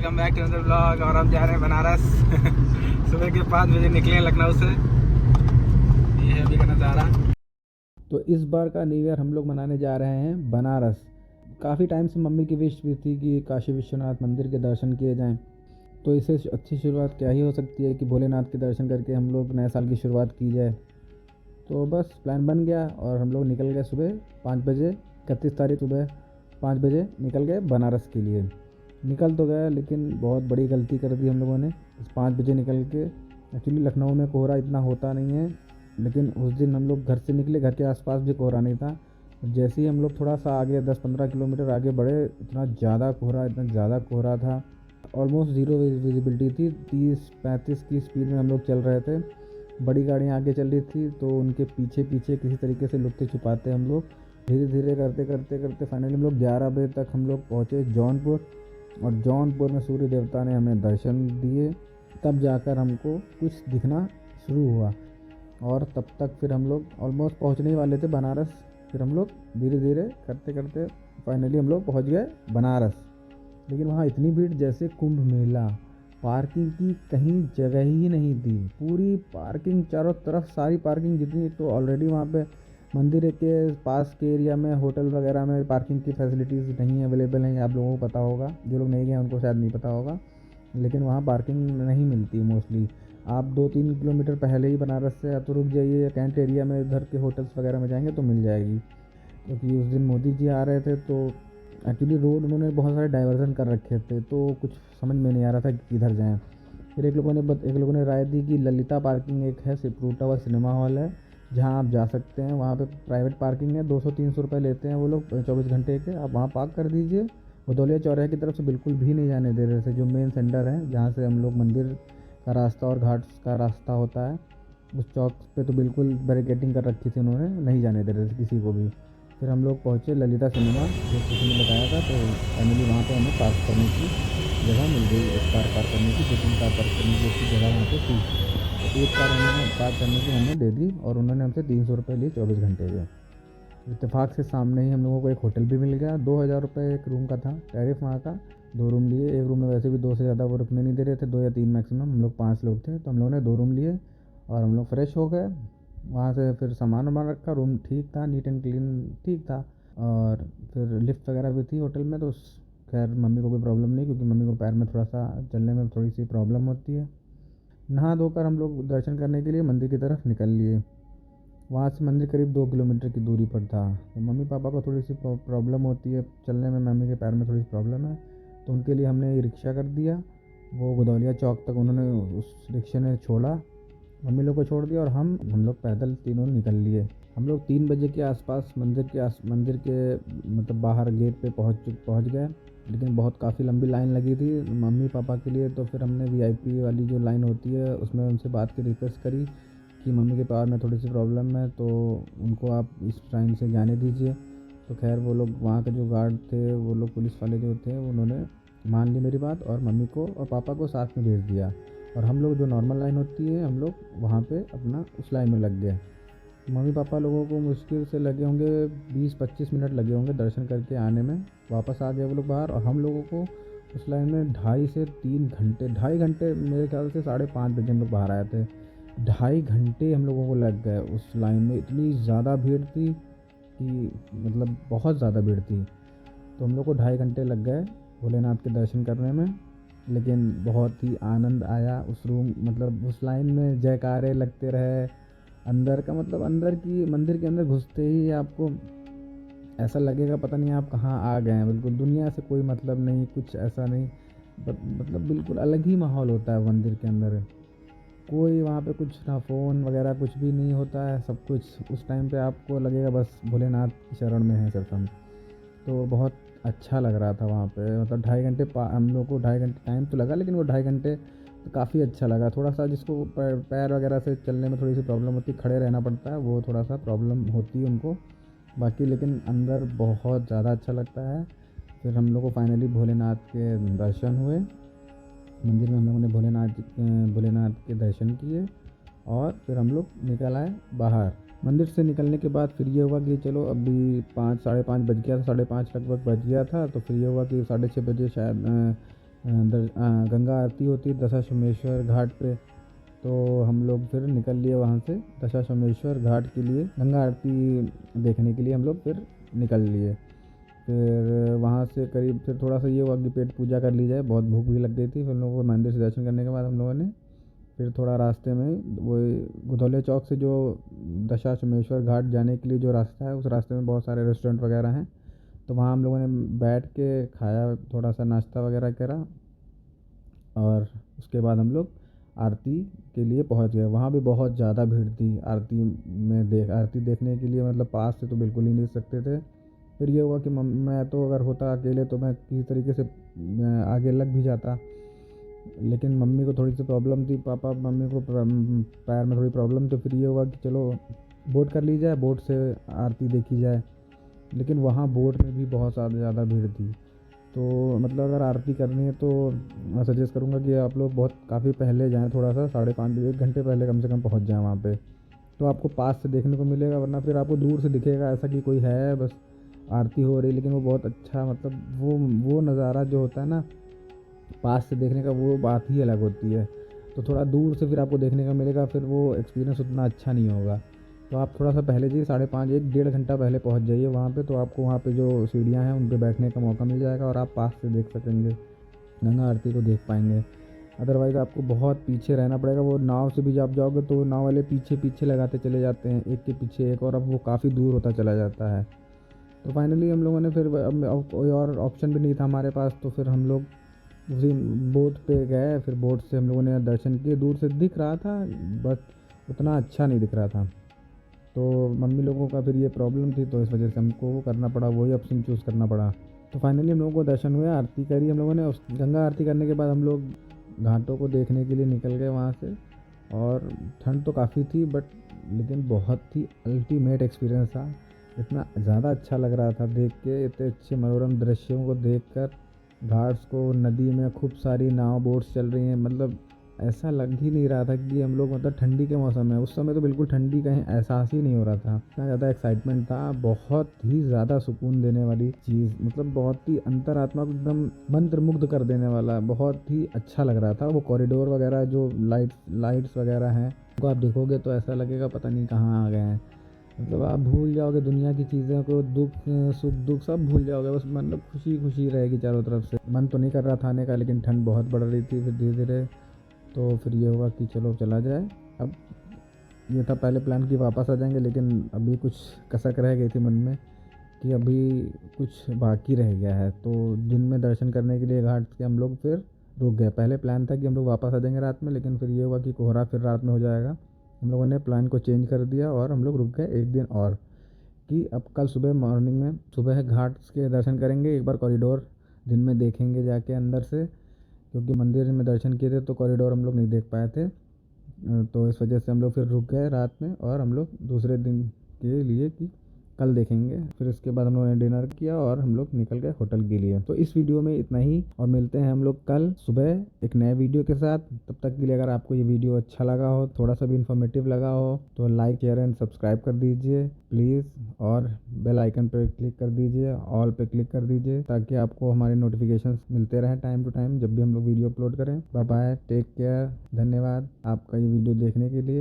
Welcome back to another blog. और हम जा रहे हैं बनारस। सुबह के 5 बजे निकले हैं लखनऊ से। ये है अभी का नज़ारा। तो इस बार का न्यू ईयर हम लोग मनाने जा रहे हैं बनारस। काफ़ी टाइम से मम्मी की विश भी थी कि काशी विश्वनाथ मंदिर के दर्शन किए जाएं। तो इससे अच्छी शुरुआत क्या ही हो सकती है कि भोलेनाथ के दर्शन करके हम लोग नए साल की शुरुआत की जाए। तो बस प्लान बन गया और हम लोग निकल गए सुबह 5 बजे। 31 तारीख सुबह 5 बजे निकल गए बनारस के लिए। निकल तो गए लेकिन बहुत बड़ी गलती कर दी हम लोगों ने। इस 5 बजे निकल के एक्चुअली लखनऊ में कोहरा इतना होता नहीं है, लेकिन उस दिन हम लोग घर से निकले, घर के आसपास भी कोहरा नहीं था। जैसे ही हम लोग थोड़ा सा आगे 10-15 किलोमीटर आगे बढ़े, इतना ज़्यादा कोहरा था। ऑलमोस्ट ज़ीरो विजिबिलिटी थी। 30-35 की स्पीड में हम लोग चल रहे थे। बड़ी गाड़ियाँ आगे चल रही थी तो उनके पीछे पीछे किसी तरीके से लुकते छुपाते हम लोग धीरे धीरे करते करते करते फाइनली हम लोग 11 बजे तक हम लोग पहुँचे जौनपुर। और जौनपुर में सूर्य देवता ने हमें दर्शन दिए। तब जाकर हमको कुछ दिखना शुरू हुआ और तब तक फिर हम लोग ऑलमोस्ट पहुंचने ही वाले थे बनारस। फिर हम लोग धीरे धीरे करते करते फाइनली हम लोग पहुंच गए बनारस। लेकिन वहाँ इतनी भीड़ जैसे कुंभ मेला। पार्किंग की कहीं जगह ही नहीं थी। पूरी पार्किंग चारों तरफ, सारी पार्किंग जितनी, तो ऑलरेडी वहाँ पे मंदिर के पास के एरिया में होटल वगैरह में पार्किंग की फैसिलिटीज़ नहीं अवेलेबल हैं। आप लोगों को पता होगा, जो लोग नहीं गए उनको शायद नहीं पता होगा, लेकिन वहाँ पार्किंग नहीं मिलती मोस्टली। आप 2-3 किलोमीटर पहले ही बनारस से या तो रुक जाइए या कैंट एरिया में इधर के होटल्स वगैरह में जाएंगे तो मिल जाएगी। क्योंकि उस दिन मोदी जी आ रहे थे तो एक्चुअली रोड उन्होंने बहुत सारे डाइवर्जन कर रखे थे, तो कुछ समझ में नहीं आ रहा था कि किधर जाएँ। फिर एक लोगों ने राय दी कि ललिता पार्किंग एक है, सिप्रूटा व सिनेमा हॉल है, जहाँ आप जा सकते हैं। वहाँ पे प्राइवेट पार्किंग है, 200-300 रुपये लेते हैं वो लोग 24 घंटे के। आप वहाँ पार्क कर दीजिए। भदौलिया चौराहे की तरफ से बिल्कुल भी नहीं जाने दे रहे थे, जो मेन सेंटर है जहाँ से हम लोग मंदिर का रास्ता और घाट का रास्ता होता है। उस चौक पे तो बिल्कुल बैरिकेडिंग कर रखी थी उन्होंने, नहीं जाने दे रहे थे किसी को भी। फिर हम लोग पहुँचे ललिता सिनेमा, जो किसी ने बताया था, तो फाइनली वहाँ पे हमें पार्क करने की जगह मिल गई। एक कार पार्क करने की, 2-3 कार पार्क करने की जगह वहाँ पे थी। तो एक कार उन्होंने पार्क करने की हमने दे दी और उन्होंने हमसे 300 रुपये लिए 24 घंटे के। इत्तेफाक से सामने ही हम लोगों को एक होटल भी मिल गया। 2000 रुपये एक रूम का था टैरिफ वहाँ का। 2 रूम लिए। एक रूम में वैसे भी 2 से ज़्यादा वो रुकने नहीं दे रहे थे, 2 या 3 मैक्सिमम। हम लोग 5 लोग थे तो हम लोगों ने 2 रूम लिए और हम लोग फ्रेश हो गए। वहाँ से फिर सामान वामान रखा। रूम ठीक था, नीट एंड क्लीन ठीक था। और फिर लिफ्ट वगैरह भी थी होटल में, तो खैर मम्मी को कोई प्रॉब्लम नहीं, क्योंकि मम्मी को पैर में थोड़ा सा चलने में थोड़ी सी प्रॉब्लम होती है। नहा धोकर हम लोग दर्शन करने के लिए मंदिर की तरफ निकल लिए। वहाँ से मंदिर करीब 2 किलोमीटर की दूरी पर था। तो मम्मी पापा को थोड़ी सी प्रॉब्लम होती है चलने में, मम्मी के पैर में थोड़ी सी प्रॉब्लम है, तो उनके लिए हमने ये रिक्शा कर दिया। वो भदौलिया चौक तक उन्होंने उस रिक्शे ने छोड़ा, मम्मी लोग को छोड़ दिया और हम लोग पैदल तीनों निकल लिए। हम लोग 3 बजे के आसपास मंदिर के मतलब बाहर गेट पे पहुँच गए। लेकिन बहुत काफ़ी लंबी लाइन लगी थी मम्मी पापा के लिए। तो फिर हमने वीआईपी वाली जो लाइन होती है उसमें उनसे बात की, रिक्वेस्ट करी कि मम्मी के पैर में थोड़ी सी प्रॉब्लम है, तो उनको आप इस टाइम से जाने दीजिए। तो खैर वो लोग, वहाँ के जो गार्ड थे, वो लोग पुलिस वाले जो थे, उन्होंने मान ली मेरी बात और मम्मी को और पापा को साथ में भेज दिया। और हम लोग जो नॉर्मल लाइन होती है, हम लोग वहाँ पे अपना उस लाइन में लग गए। मम्मी पापा लोगों को मुश्किल से लगे होंगे 20-25 मिनट लगे होंगे दर्शन करके आने में। वापस आ गए वो लोग बाहर और हम लोगों को उस लाइन में 2.5 से 3 घंटे, 2.5 घंटे मेरे ख्याल से 5:30 बजे हम लोग बाहर आए थे। 2.5 घंटे हम लोगों को लग गए उस लाइन में। इतनी ज़्यादा भीड़ थी कि मतलब बहुत ज़्यादा भीड़ थी। तो हम लोग को 2.5 घंटे लग गए भोलेनाथ के दर्शन करने में। लेकिन बहुत ही आनंद आया उस उस लाइन में। जयकारे लगते रहे। अंदर का मतलब अंदर की मंदिर के अंदर घुसते ही आपको ऐसा लगेगा पता नहीं आप कहाँ आ गए हैं। बिल्कुल दुनिया से कोई मतलब नहीं, कुछ ऐसा नहीं, मतलब बिल्कुल अलग ही माहौल होता है मंदिर के अंदर। कोई वहाँ पे कुछ ना फ़ोन वगैरह कुछ भी नहीं होता है। सब कुछ उस टाइम पे आपको लगेगा बस भोलेनाथ की शरण में है सिर्फ हम। तो बहुत अच्छा लग रहा था वहाँ पे। मतलब 2.5 घंटे हम लोग को 2.5 घंटे टाइम तो लगा, लेकिन वो 2.5 घंटे तो काफ़ी अच्छा लगा। थोड़ा सा जिसको पैर वगैरह से चलने में थोड़ी सी प्रॉब्लम होती है, खड़े रहना पड़ता है, वो थोड़ा सा प्रॉब्लम होती है उनको। बाकी लेकिन अंदर बहुत ज़्यादा अच्छा लगता है। फिर हम लोग को फाइनली भोलेनाथ के दर्शन हुए। मंदिर में हम लोगों ने भोलेनाथ के दर्शन किए और फिर हम लोग निकल आए बाहर। मंदिर से निकलने के बाद फिर ये हुआ कि चलो अभी 5 साढ़े 5 बज गया था, 5:30 लगभग बज गया था। तो फिर ये हुआ कि 6:30 बजे शायद गंगा आरती होती है दशाश्वमेश्वर घाट पे। तो हम लोग फिर निकल लिए वहाँ से दशाश्वमेश्वर घाट के लिए, गंगा आरती देखने के लिए हम लोग फिर निकल लिए। फिर वहाँ से करीब फिर थोड़ा सा ये हुआ कि पेट पूजा कर ली जाए, बहुत भूख भी लग गई थी। फिर हम लोगों को मंदिर से दर्शन करने के बाद हम लोगों ने फिर थोड़ा रास्ते में वो गुदौले चौक से जो दशाश्वमेश्वर घाट जाने के लिए जो रास्ता है, उस रास्ते में बहुत सारे रेस्टोरेंट वगैरह हैं। तो वहाँ हम लोगों ने बैठ के खाया, थोड़ा सा नाश्ता वगैरह करा और उसके बाद हम लोग आरती के लिए पहुँच गए। वहाँ भी बहुत ज़्यादा भीड़ थी आरती देखने के लिए, मतलब पास से तो बिल्कुल ही नहीं देख सकते थे। फिर ये हुआ कि मैं तो अगर होता अकेले तो मैं किसी तरीके से आगे लग भी जाता, लेकिन मम्मी को थोड़ी सी प्रॉब्लम थी, पापा मम्मी को पैर में थोड़ी प्रॉब्लम। तो फिर ये हुआ कि चलो बोट कर ली जाए, बोट से आरती देखी जाए। लेकिन वहाँ बोट में भी बहुत ज़्यादा भीड़ थी। तो मतलब अगर आरती करनी है तो मैं सजेस्ट करूँगा कि आप लोग बहुत काफ़ी पहले जाएँ, थोड़ा सा 5:30 1 घंटे पहले कम से कम पहुँच जाएँ वहाँ पे। तो आपको पास से देखने को मिलेगा, वरना फिर आपको दूर से दिखेगा ऐसा कि कोई है बस आरती हो रही, लेकिन वो बहुत अच्छा, मतलब वो नज़ारा जो होता है ना पास से देखने का, वो बात ही अलग होती है। तो थोड़ा दूर से फिर आपको देखने का मिलेगा, फिर वो एक्सपीरियंस उतना अच्छा नहीं होगा। तो आप थोड़ा सा पहले जाइए, 5:30 1 डेढ़ घंटा पहले पहुंच जाइए वहाँ पे। तो आपको वहाँ पे जो सीढ़ियाँ हैं उन पे बैठने का मौका मिल जाएगा और आप पास से देख सकेंगे, गंगा आरती को देख पाएंगे। अदरवाइज़ आपको बहुत पीछे रहना पड़ेगा। वो नाव से भी जब आप जाओगे तो नाव वाले पीछे पीछे लगाते चले जाते हैं, एक के पीछे एक, और अब वो काफ़ी दूर होता चला जाता है। तो फाइनली हम लोगों ने फिर अब कोई और ऑप्शन भी नहीं था हमारे पास, तो फिर हम लोग उसी बोट पे गए। फिर बोट से हम लोगों ने दर्शन किए, दूर से दिख रहा था बट उतना अच्छा नहीं दिख रहा था। तो मम्मी लोगों का फिर ये प्रॉब्लम थी, तो इस वजह से हमको वो करना पड़ा, वही ऑप्शन चूज़ करना पड़ा। तो फाइनली हम लोगों को दर्शन हुए, आरती करी हम लोगों ने। उस गंगा आरती करने के बाद हम लोग घाटों को देखने के लिए निकल गए वहाँ से। और ठंड तो काफ़ी थी बट लेकिन बहुत ही अल्टीमेट एक्सपीरियंस था। इतना ज़्यादा अच्छा लग रहा था देख के, इतने अच्छे मनोरम दृश्यों को देखकर, घाट्स को, नदी में खूब सारी नाव बोट्स चल रही हैं। मतलब ऐसा लग ही नहीं रहा था कि हम लोग मतलब ठंडी के मौसम में, उस समय तो बिल्कुल ठंडी कहीं एहसास ही नहीं हो रहा था। इतना ज़्यादा एक्साइटमेंट था, बहुत ही ज़्यादा सुकून देने वाली चीज़, मतलब बहुत ही अंतरात्मा को एकदम मंत्रमुग्ध कर देने वाला, बहुत ही अच्छा लग रहा था। वो कॉरिडोर वगैरह जो लाइट्स वगैरह हैं, उनको आप देखोगे तो ऐसा लगेगा पता नहीं कहाँ आ गए हैं। मतलब आप भूल जाओगे दुनिया की चीज़ों को, दुख सुख दुख सब भूल जाओगे, बस मतलब खुशी खुशी रहेगी चारों तरफ से। मन तो नहीं कर रहा था आने का, लेकिन ठंड बहुत बढ़ रही थी। फिर धीरे धीरे तो फिर ये होगा कि चलो चला जाए। अब ये था पहले प्लान कि वापस आ जाएंगे, लेकिन अभी कुछ कसक रह गई थी मन में कि अभी कुछ बाकी रह गया है। तो दिन में दर्शन करने के लिए घाट के हम लोग फिर रुक गए। पहले प्लान था कि हम लोग वापस आ जाएंगे रात में, लेकिन फिर ये हुआ कि कोहरा फिर रात में हो जाएगा। हम लोगों ने प्लान को चेंज कर दिया और हम लोग रुक गए एक दिन और, कि अब कल सुबह मॉर्निंग में सुबह घाट के दर्शन करेंगे। एक बार कॉरिडोर दिन में देखेंगे जाके अंदर से, क्योंकि मंदिर में दर्शन किए थे तो कॉरिडोर हम लोग नहीं देख पाए थे। तो इस वजह से हम लोग फिर रुक गए रात में, और हम लोग दूसरे दिन के लिए कि कल देखेंगे। फिर इसके बाद हम लोगों ने डिनर किया और हम लोग निकल गए होटल के लिए। तो इस वीडियो में इतना ही, और मिलते हैं हम लोग कल सुबह एक नए वीडियो के साथ। तब तक के लिए अगर आपको ये वीडियो अच्छा लगा हो, थोड़ा सा भी इन्फॉर्मेटिव लगा हो, तो लाइक शेयर एंड सब्सक्राइब कर दीजिए प्लीज़, और बेल आइकन पर क्लिक कर दीजिए, ऑल पे क्लिक कर दीजिए, ताकि आपको हमारे नोटिफिकेशंस मिलते रहें टाइम टू टाइम जब भी हम लोग वीडियो अपलोड करें। बाय बाय, टेक केयर, धन्यवाद आपका ये वीडियो देखने के लिए।